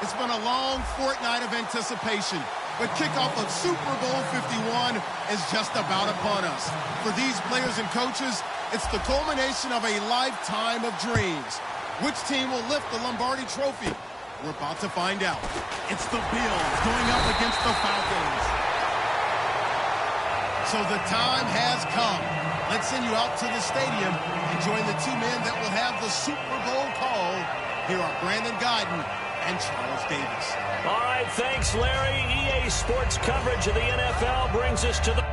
It's been a long fortnight of anticipation, but kickoff of Super Bowl 51 is just about upon us. For these players and coaches, it's the culmination of a lifetime of dreams. Which team will lift the Lombardi Trophy? We're about to find out. It's the Bills going up against the Falcons. So the time has come. Let's send you out to the stadium and join the two men that will have the Super Bowl call. Here are Brandon Guyton and Charles Davis. All right, thanks, Larry. EA Sports coverage of the NFL brings us to the...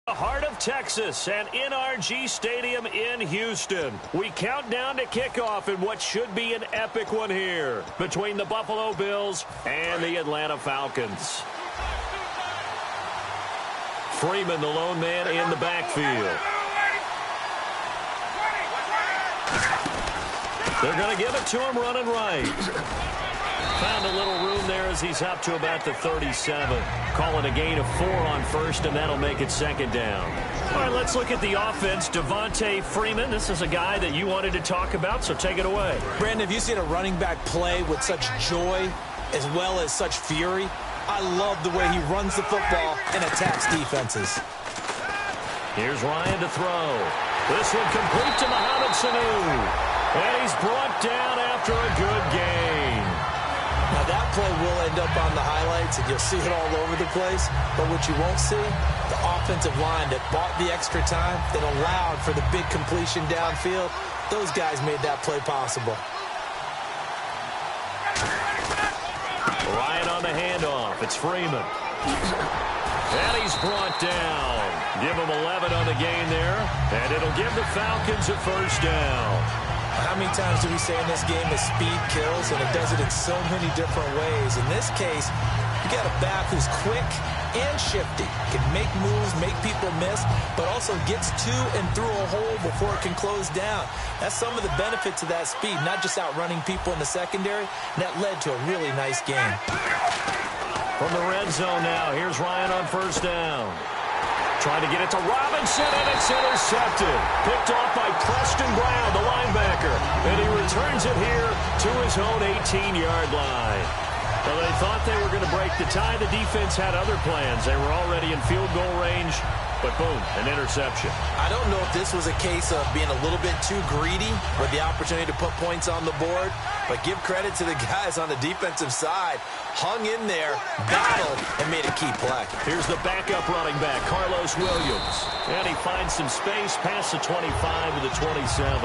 heart of Texas and NRG Stadium in Houston. We count down to kickoff in what should be an epic one here between the Buffalo Bills and the Atlanta Falcons. Freeman, the lone man in the backfield. They're going to give it to him running right. Found a little room there as he's up to about the 37. Call it a gain of 4 on first, and that'll make it second down. All right, let's look at the offense. Devontae Freeman, this is a guy that you wanted to talk about, so take it away. Brandon, have you seen a running back play with such joy as well as such fury? I love the way he runs the football and attacks defenses. Here's Ryan to throw. This one complete to Mohamed Sanu. And he's brought down after a good gain. Now, that play will end up on the highlights, and you'll see it all over the place. But what you won't see, the offensive line that bought the extra time, that allowed for the big completion downfield, those guys made that play possible. Ryan on the handoff. It's Freeman. And he's brought down. Give him 11 on the gain there, and it'll give the Falcons a first down. How many times do we say in this game that speed kills, and it does it in so many different ways? In this case, you got a back who's quick and shifty, can make moves, make people miss, but also gets to and through a hole before it can close down. That's some of the benefits of that speed, not just outrunning people in the secondary, and that led to a really nice game. From the red zone now, here's Ryan on first down. Trying to get it to Robinson, and it's intercepted. Picked off by Preston Brown, the linebacker. And he returns it here to his own 18-yard line. Well, they thought they were going to break the tie. The defense had other plans. They were already in field goal range, but boom, an interception. I don't know if this was a case of being a little bit too greedy with the opportunity to put points on the board, but give credit to the guys on the defensive side. Hung in there, battled, and made a key play. Here's the backup running back, Carlos Williams. And he finds some space past the 25 to the 27.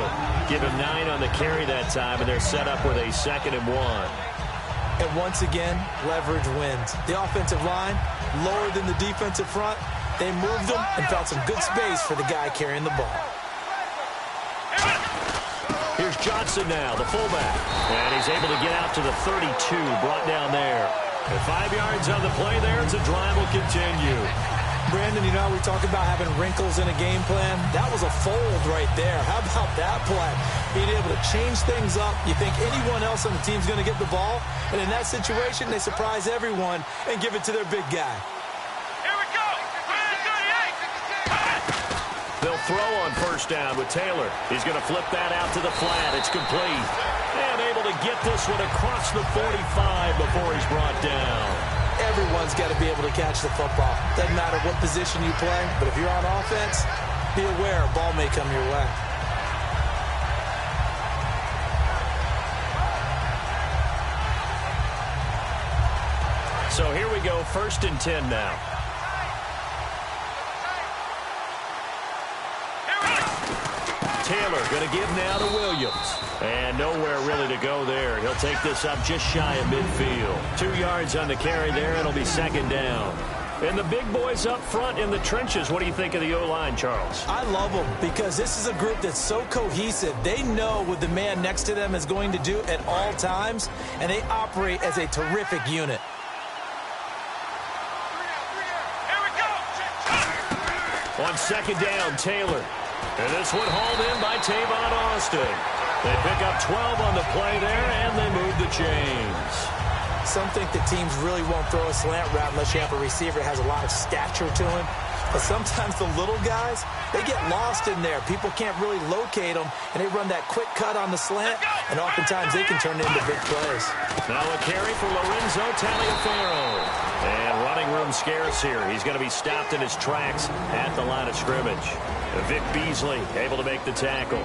Give him 9 on the carry that time, and they're set up with a 2nd and 1. And once again, leverage wins. The offensive line, lower than the defensive front, they moved them and found some good space for the guy carrying the ball. Here's Johnson now, the fullback. And he's able to get out to the 32, brought down there. And 5 yards on the play there as the drive will continue. Brandon, you know, we talk about having wrinkles in a game plan. That was a fold right there. How about that play? Being able to change things up. You think anyone else on the team's going to get the ball, and in that situation, they surprise everyone and give it to their big guy. Here we go. They'll throw on first down with Taylor. He's going to flip that out to the flat. It's complete. And able to get this one across the 45 before he's brought down. Everyone's got to be able to catch the football. Doesn't matter what position you play, but if you're on offense, be aware a ball may come your way. So here we go, 1st and 10 now. Taylor going to give now to Williams. And nowhere really to go there. He'll take this up just shy of midfield. 2 yards on the carry there. It'll be 2nd down. And the big boys up front in the trenches, what do you think of the O-line, Charles? I love them because this is a group that's so cohesive. They know what the man next to them is going to do at all times, and they operate as a terrific unit. On second down, Taylor. And this one hauled in by Tavon Austin. They pick up 12 on the play there, and they move the chains. Some think that teams really won't throw a slant route unless you have a receiver that has a lot of stature to him. But sometimes the little guys, they get lost in there. People can't really locate them, and they run that quick cut on the slant, and oftentimes they can turn it into big plays. Now a carry for Lorenzo Taliaferro. And running room scarce here. He's going to be stopped in his tracks at the line of scrimmage. Vic Beasley able to make the tackle.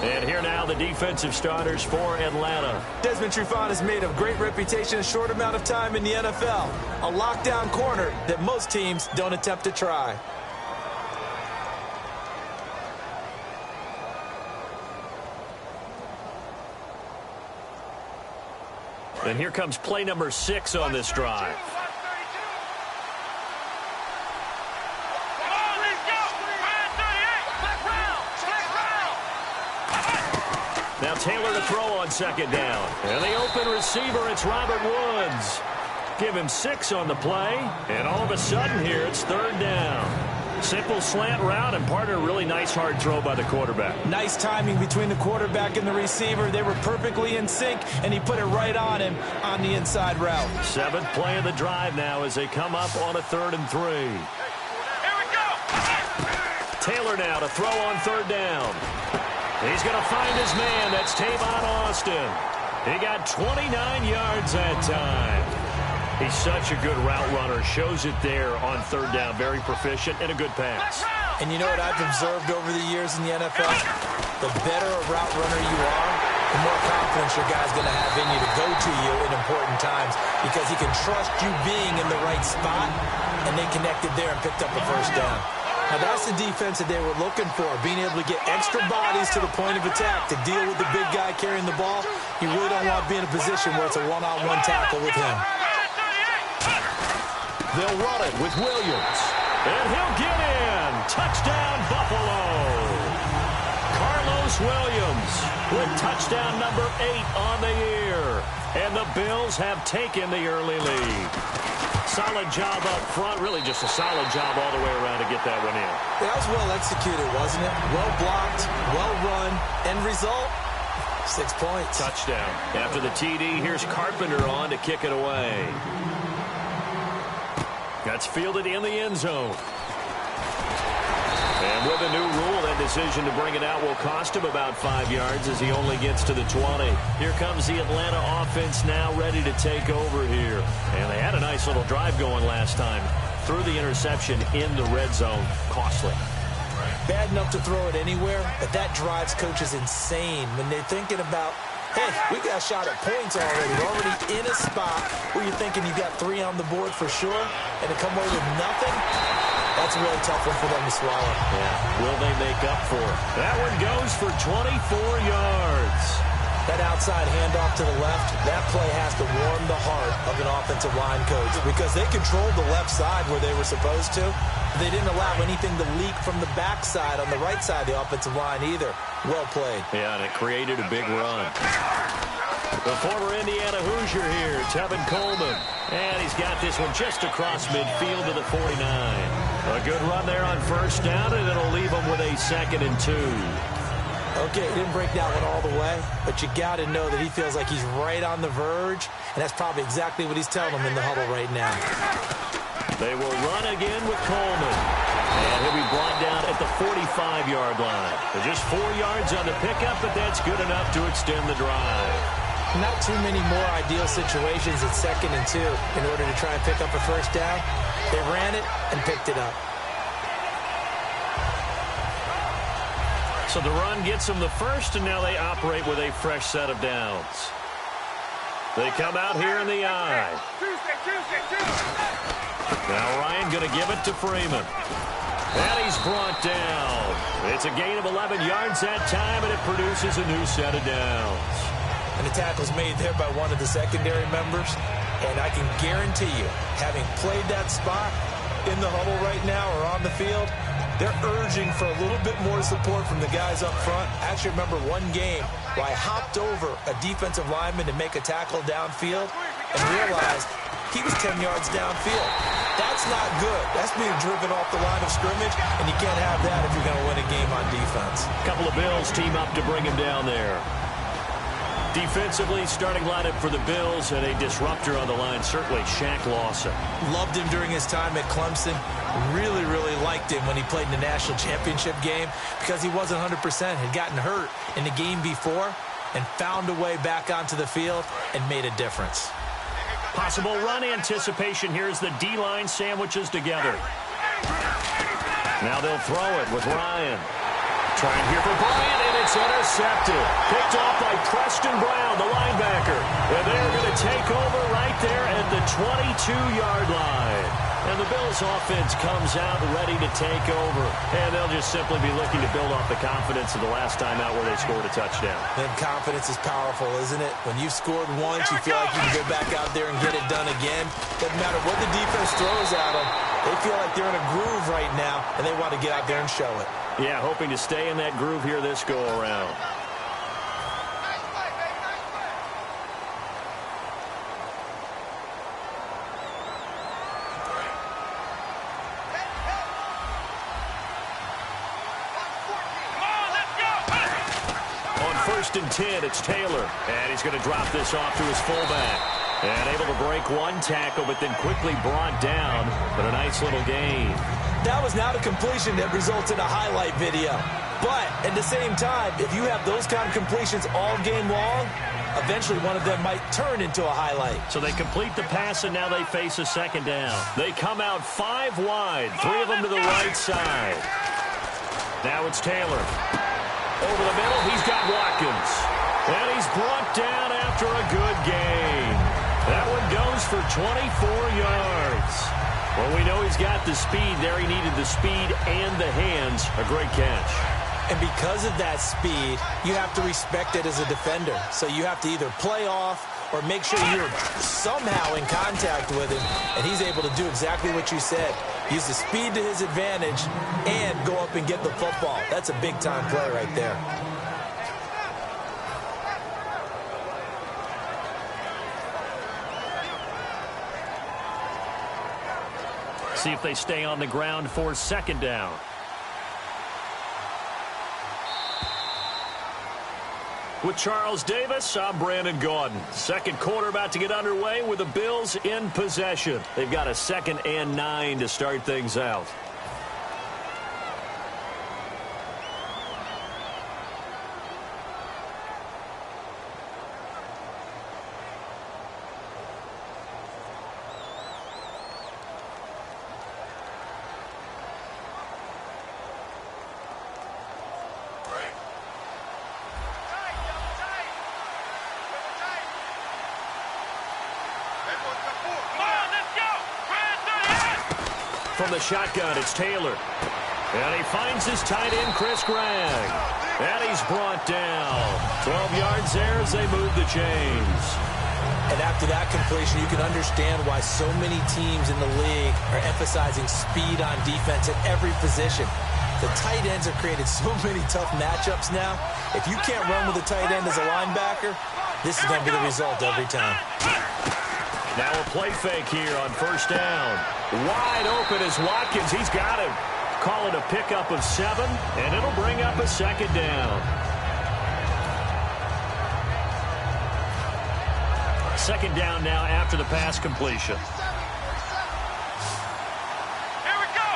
And here now the defensive starters for Atlanta. Desmond Trufant has made a great reputation in a short amount of time in the NFL. A lockdown corner that most teams don't attempt to try. And here comes play number 6 on this drive. Now Taylor to throw on second down. And the open receiver, it's Robert Woods. Give him 6 on the play. And all of a sudden here, it's third down. Simple slant route, and partner, really nice hard throw by the quarterback. Nice timing between the quarterback and the receiver. They were perfectly in sync, and he put it right on him on the inside route. 7th play of the drive now as they come up on a 3rd and 3. Here we go. Taylor now to throw on third down. He's going to find his man. That's Tavon Austin. He got 29 yards that time. He's such a good route runner. Shows it there on third down. Very proficient and a good pass. And you know what I've observed over the years in the NFL? The better a route runner you are, the more confidence your guy's going to have in you to go to you in important times because he can trust you being in the right spot, and they connected there and picked up a first down. Now, that's the defense that they were looking for, being able to get extra bodies to the point of attack to deal with the big guy carrying the ball. You really don't want to be in a position where it's a one-on-one tackle with him. They'll run it with Williams. And he'll get in. Touchdown, Buffalo. Carlos Williams with touchdown number 8 on the year. And the Bills have taken the early lead. Solid job up front. Really just a solid job all the way around to get that one in. That was well executed, wasn't it? Well blocked, well run. End result, 6 points. Touchdown. After the TD, here's Carpenter on to kick it away. That's fielded in the end zone. And with a new rule, that decision to bring it out will cost him about 5 yards as he only gets to the 20. Here comes the Atlanta offense now ready to take over here. And they had a nice little drive going last time. Threw the interception in the red zone. Costly. Bad enough to throw it anywhere, but that drives coaches insane when they're thinking about, hey, we got a shot at points already. We're already in a spot where you're thinking you got 3 on the board for sure, and to come away with nothing, that's a really tough one for them to swallow. Yeah, will they make up for it? That one goes for 24 yards. That outside handoff to the left, that play has to warm the heart of an offensive line coach because they controlled the left side where they were supposed to. They didn't allow anything to leak from the backside on the right side of the offensive line either. Well played. Yeah, and it created a big run. The former Indiana Hoosier here, Tevin Coleman. And he's got this one just across midfield to the 49. A good run there on first down, and it'll leave him with a 2nd and 2. Okay, he didn't break that one all the way, but you got to know that he feels like he's right on the verge, and that's probably exactly what he's telling them in the huddle right now. They will run again with Coleman. And he'll be brought down at the 45-yard line. Just 4 yards on the pickup, but that's good enough to extend the drive. Not too many more ideal situations at 2nd and 2 in order to try and pick up a first down. They ran it and picked it up. So the run gets them the first, and now they operate with a fresh set of downs. They come out here in the I. Now Ryan going to give it to Freeman. And he's brought down. It's a gain of 11 yards that time, and it produces a new set of downs. And the tackle's made there by one of the secondary members. And I can guarantee you, having played that spot in the huddle right now or on the field, they're urging for a little bit more support from the guys up front. I actually remember one game where I hopped over a defensive lineman to make a tackle downfield and realized he was 10 yards downfield. That's not good. That's being driven off the line of scrimmage, and you can't have that if you're going to win a game on defense. A couple of Bills team up to bring him down there. Defensively, starting lineup for the Bills, and a disruptor on the line, certainly Shaq Lawson. Loved him during his time at Clemson. Really, really liked him when he played in the national championship game because he wasn't 100%, had gotten hurt in the game before, and found a way back onto the field and made a difference. Possible run anticipation here as the D-line sandwiches together. Now they'll throw it with Ryan. Trying here for Bryant, and it's intercepted. Picked off by Preston Brown, the linebacker. And they're going to take over right there at the 22-yard line. And the Bills' offense comes out ready to take over. And they'll just simply be looking to build off the confidence of the last time out where they scored a touchdown. And confidence is powerful, isn't it? When you've scored once, you feel like you can go back out there and get it done again. Doesn't matter what the defense throws at them. They feel like they're in a groove right now, and they want to get out there and show it. Yeah, hoping to stay in that groove here this go-around. On 1st and 10, it's Taylor. And he's going to drop this off to his fullback. And able to break one tackle, but then quickly brought down. But a nice little gain. That was not a completion that results in a highlight video. But at the same time, if you have those kind of completions all game long, eventually one of them might turn into a highlight. So they complete the pass, and now they face a second down. They come out 5 wide, 3 of them to the right side. Now it's Taylor. Over the middle, he's got Watkins. And he's brought down after a good gain. That one goes for 24 yards. Well, we know he's got the speed there. He needed the speed and the hands. A great catch. And because of that speed, you have to respect it as a defender. So you have to either play off or make sure you're somehow in contact with him. And he's able to do exactly what you said. Use the speed to his advantage and go up and get the football. That's a big-time play right there. See if they stay on the ground for second down. With Charles Davis, I'm Brandon Gaudin. Second quarter about to get underway with the Bills in possession. They've got a 2nd and 9 to start things out. From the shotgun, it's Taylor. And he finds his tight end, Chris Gregg. And he's brought down. 12 yards there as they move the chains. And after that completion, you can understand why so many teams in the league are emphasizing speed on defense at every position. The tight ends have created so many tough matchups now. If you can't run with a tight end as a linebacker, this is going to be the result every time. Now a play fake here on 1st down. Wide open is Watkins. He's got him. Call it a pickup of 7, and it'll bring up a 2nd down. 2nd down now after the pass completion. Here we go.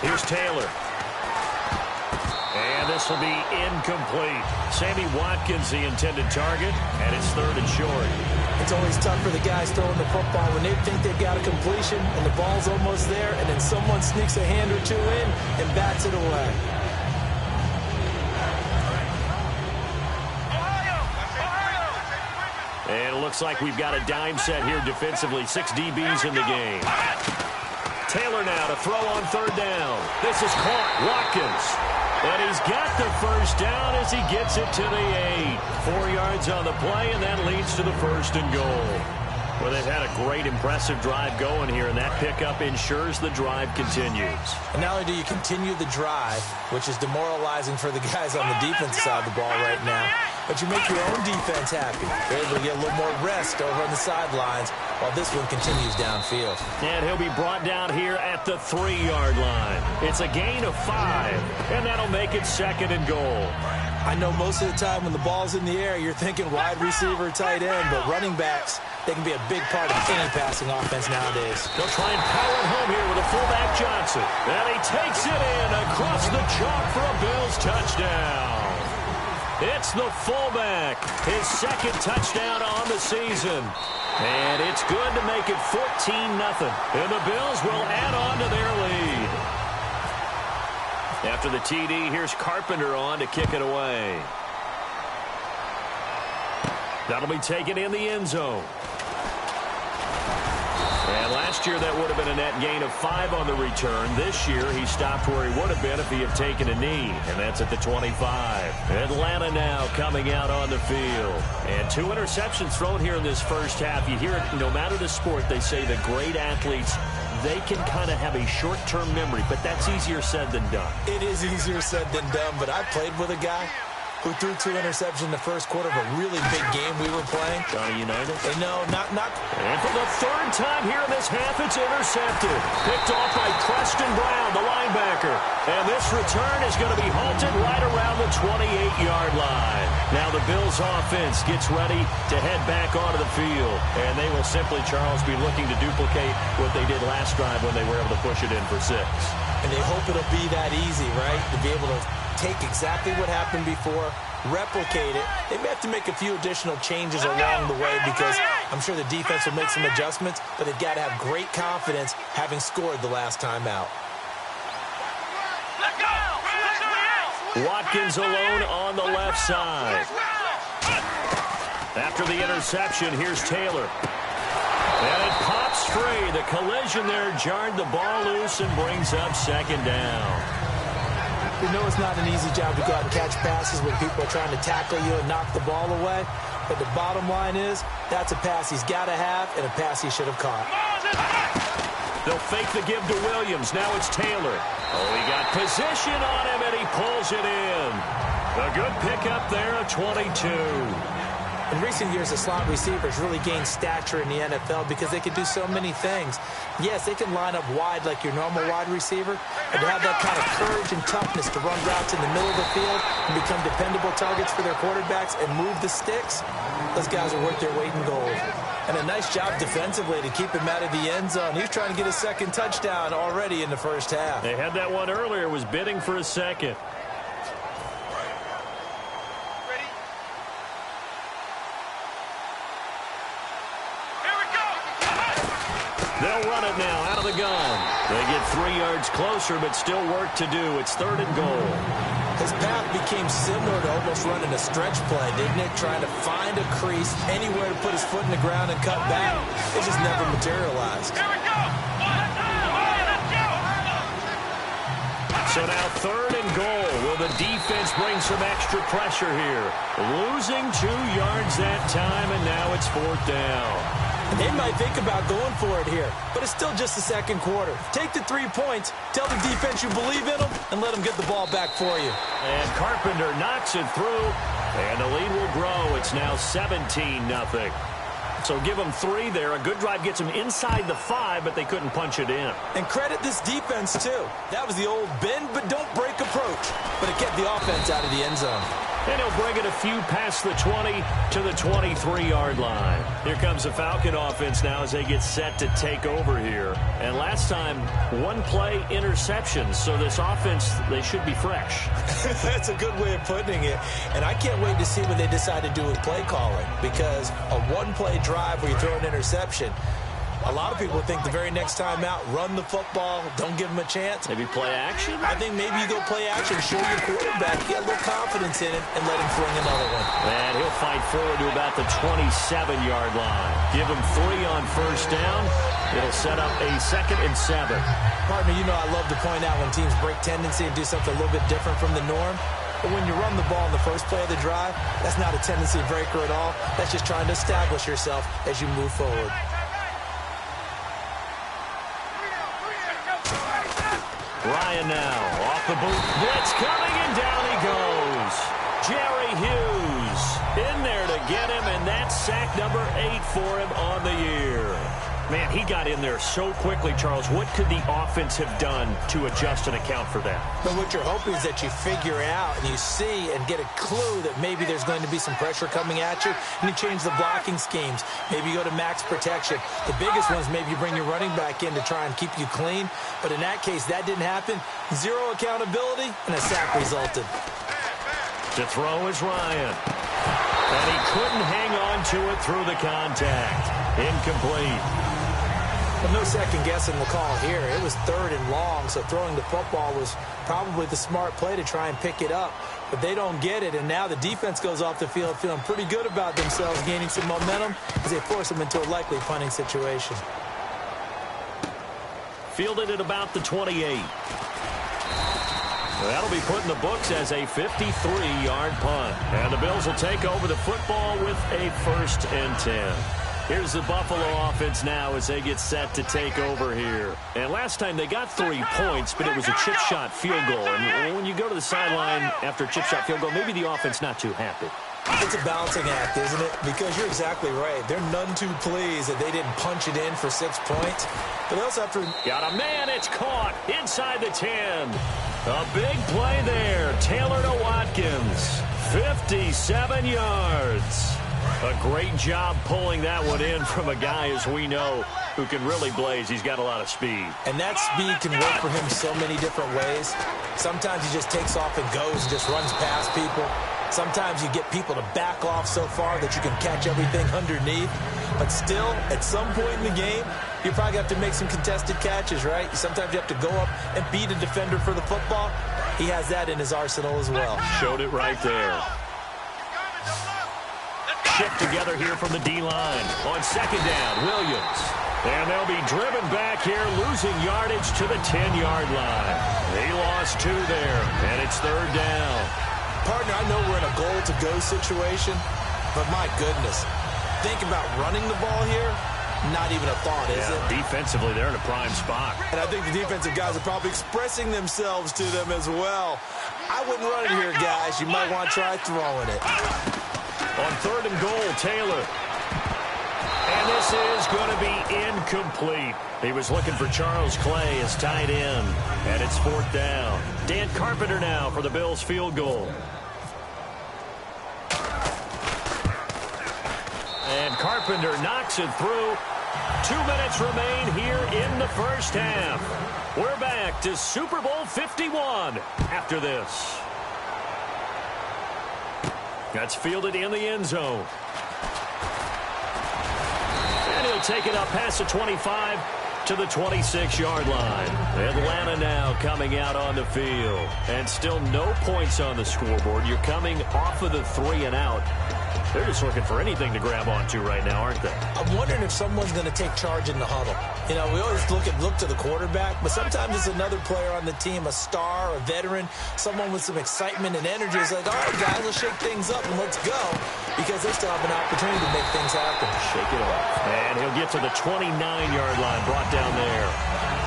Here's Taylor. And this will be incomplete. Sammy Watkins, the intended target, and it's 3rd and short. It's always tough for the guys throwing the football when they think they've got a completion and the ball's almost there, and then someone sneaks a hand or two in and bats it away. And it looks like we've got a dime set here defensively. 6 DBs in the game. Taylor now to throw on 3rd down. This is caught. Watkins. And he's got the first down as he gets it to the 8. 4 yards on the play, and that leads to the 1st and goal. Well, they've had a great, impressive drive going here, and that pickup ensures the drive continues. And not only do you continue the drive, which is demoralizing for the guys on the defensive side of the ball right now, but you make your own defense happy. They're able to get a little more rest over on the sidelines while this one continues downfield. And he'll be brought down here at the 3-yard line. It's a gain of 5, and that'll make it 2nd and goal. I know most of the time when the ball's in the air, you're thinking wide receiver, tight end, but running backs, they can be a big part of any passing offense nowadays. They'll try and power it home here with a fullback Johnson. And he takes it in across the chalk for a Bills touchdown. It's the fullback, his 2nd touchdown on the season. And it's good to make it 14-0. And the Bills will add on to their lead. After the TD, here's Carpenter on to kick it away. That'll be taken in the end zone. And last year, that would have been a net gain of 5 on the return. This year, he stopped where he would have been if he had taken a knee, and that's at the 25. Atlanta now coming out on the field. And 2 interceptions thrown here in this first half. You hear it, no matter the sport, they say the great athletes, they can kind of have a short-term memory, but that's easier said than done. It is easier said than done, but I played with a guy who threw 2 interceptions in the first quarter of a really big game we were playing. Johnny Unitas? No, not. And for the 3rd time here in this half, it's intercepted. Picked off by Preston Brown, the linebacker. And this return is going to be halted right around the 28-yard line. Now the Bills offense gets ready to head back onto the field. And they will simply, Charles, be looking to duplicate what they did last drive when they were able to push it in for 6. And they hope it'll be that easy, right? To be able to take exactly what happened before, replicate it. They may have to make a few additional changes along the way because I'm sure the defense will make some adjustments, but they've got to have great confidence having scored the last time out. Watkins alone on the left side. After the interception, here's Taylor. And it pops free. The collision there jarred the ball loose and brings up 2nd down. We know it's not an easy job to go out and catch passes when people are trying to tackle you and knock the ball away. But the bottom line is, that's a pass he's got to have and a pass he should have caught. They'll fake the give to Williams. Now it's Taylor. Oh, he got position on him, and he pulls it in. A good pickup there, a 22. In recent years, the slot receivers really gained stature in the NFL because they can do so many things. Yes, they can line up wide like your normal wide receiver, but to have that kind of courage and toughness to run routes in the middle of the field and become dependable targets for their quarterbacks and move the sticks, those guys are worth their weight in gold. And a nice job defensively to keep him out of the end zone. He's trying to get a 2nd touchdown already in the first half. They had that one earlier, was bidding for a 2nd. They'll run it now out of the gun. They get 3 yards closer, but still work to do. It's 3rd and goal. His path became similar to almost running a stretch play, didn't it? Trying to find a crease, anywhere to put his foot in the ground and cut back. It just never materialized. Here we go! So now 3rd and goal. Will the defense bring some extra pressure here? Losing 2 yards that time, and now it's 4th down. They might think about going for it here, but it's still just the 2nd quarter. Take the 3 points, tell the defense you believe in them, and let them get the ball back for you. And Carpenter knocks it through, and the lead will grow. It's now 17-0. So give them 3 there. A good drive gets them inside the 5, but they couldn't punch it in. And credit this defense, too. That was the old bend but don't break approach, but it kept the offense out of the end zone. And he'll bring it a few past the 20 to the 23-yard line. Here comes the Falcon offense now as they get set to take over here. And last time, 1 play interceptions. So this offense, they should be fresh. That's a good way of putting it. And I can't wait to see what they decide to do with play calling. Because a 1-play drive where you throw an interception, A lot of people think the very next time out, run the football, don't give him a chance. Maybe play action? I think maybe you go play action, show your quarterback, get a little confidence in him, and let him fling another one. And he'll fight forward to about the 27-yard line. Give him 3 on first down. It'll set up a 2nd and 7. Partner, you know I love to point out when teams break tendency and do something a little bit different from the norm. But when you run the ball in the first play of the drive, that's not a tendency breaker at all. That's just trying to establish yourself as you move forward. Ryan now off the boot. Blitz coming, and down he goes. Jerry Hughes in there to get him, and that's sack number 8 for him on the year. Man, he got in there so quickly, Charles. What could the offense have done to adjust and account for that? But what you're hoping is that you figure out and you see and get a clue that maybe there's going to be some pressure coming at you, and you change the blocking schemes. Maybe you go to max protection. The biggest ones, maybe you bring your running back in to try and keep you clean. But in that case, that didn't happen. 0 accountability, and a sack resulted. To throw is Ryan. And he couldn't hang on to it through the contact. Incomplete. Well, no second guessing the call here. It was 3rd and long, so throwing the football was probably the smart play to try and pick it up. But they don't get it, and now the defense goes off the field feeling pretty good about themselves, gaining some momentum as they force them into a likely punting situation. Fielded at about the 28. That'll be put in the books as a 53-yard punt. And the Bills will take over the football with a 1st and 10. Here's the Buffalo offense now as they get set to take over here. And last time they got 3 points, but it was a chip shot field goal. And when you go to the sideline after a chip shot field goal, maybe the offense not too happy. It's a balancing act, isn't it? Because you're exactly right. They're none too pleased that they didn't punch it in for 6 points. But they also have to... Got a man, it's caught inside the 10. A big play there. Taylor to Watkins. 57 yards. A great job pulling that one in from a guy, as we know, who can really blaze. He's got a lot of speed. And that speed can work for him so many different ways. Sometimes he just takes off and goes and just runs past people. Sometimes you get people to back off so far that you can catch everything underneath. But still, at some point in the game, you probably have to make some contested catches, right? Sometimes you have to go up and beat a defender for the football. He has that in his arsenal as well. Showed it right there. Shift together here from the D-line. On 2nd down, Williams. And they'll be driven back here, losing yardage to the 10-yard line. They lost 2 there, and it's 3rd down. Partner, I know we're in a goal-to-go situation, but my goodness, think about running the ball here. Not even a thought, is it? Defensively, they're in a prime spot. And I think the defensive guys are probably expressing themselves to them as well. I wouldn't run it here, guys. You might want to try throwing it. On 3rd and goal, Taylor. And this is going to be incomplete. He was looking for Charles Clay as tight end. And it's 4th down. Dan Carpenter now for the Bills field goal. And Carpenter knocks it through. 2 minutes remain here in the first half. We're back to Super Bowl 51 after this. That's fielded in the end zone. And he'll take it up past the 25 to the 26-yard line. Atlanta now coming out on the field. And still no points on the scoreboard. You're coming off of the 3 and out. They're just looking for anything to grab onto right now, aren't they? I'm wondering if someone's going to take charge in the huddle. You know, we always look to the quarterback, but sometimes it's another player on the team, a star, a veteran, someone with some excitement and energy. It's like, all right, guys, let's shake things up and let's go, because they still have an opportunity to make things happen. Shake it off. And he'll get to the 29-yard line, brought down there.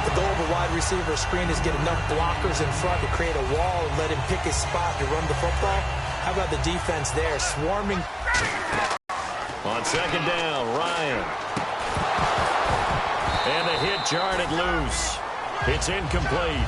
The goal of a wide receiver screen is get enough blockers in front to create a wall and let him pick his spot to run the football. How about the defense there, swarming? On 2nd down, Ryan. And the hit jarred it loose. It's incomplete.